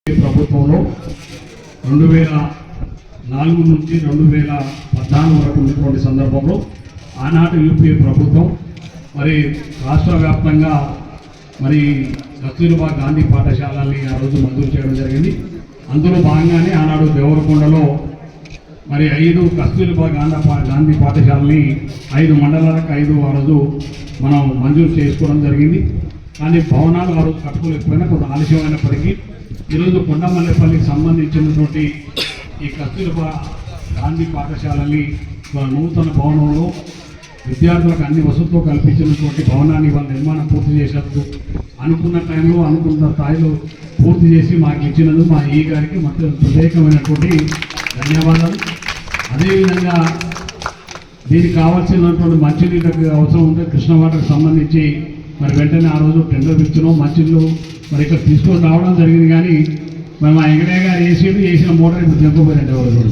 ప్రభుత్వంలో 2004 నుంచి 2014 వరకు ఉన్నటువంటి సందర్భంలో ఆనాటి యూపీఏ ప్రభుత్వం మరి రాష్ట్ర వ్యాప్తంగా మరి కస్తూర్బా గాంధీ పాఠశాలల్ని ఆ రోజు మంజూరు చేయడం జరిగింది. అందులో భాగంగానే ఆనాడు దేవరకొండలో మరి 5 కస్తూర్బా గాంధీ పాఠశాలని 5 మండలాలకు 5 ఆ రోజు మనం మంజూరు చేసుకోవడం జరిగింది. కానీ భవనాలు ఆ రోజు కట్టుకోలేకపోయినా కొంత ఆలస్యమైనప్పటికీ ఈరోజు కొండమల్లేపల్లికి సంబంధించినటువంటి ఈ కస్తూర్బా గాంధీ పాఠశాలని నూతన భవనంలో విద్యార్థులకు అన్ని వసతులు కల్పించినటువంటి భవనాన్ని వాళ్ళ నిర్మాణం పూర్తి చేసేందుకు అనుకున్న టైంలో అనుకున్న స్థాయిలో పూర్తి చేసి మాకు ఇచ్చినందుకు మా ఈ గారికి మొత్తం ప్రత్యేకమైనటువంటి ధన్యవాదాలు. అదేవిధంగా దీనికి కావాల్సినటువంటి మంచినీళ్ళకి అవసరం ఉంటే కృష్ణ వాటర్కి సంబంధించి మరి వెంటనే ఆ రోజు టెండర్ ఇచ్చినాం. మంచినీళ్ళు మరి ఇక్కడ తీసుకొని రావడం జరిగింది. కానీ మరి మా వెంకటయ్య గారు వేసిన మోటార్ ఇప్పుడు తెంపబోయారంటే ఎవరు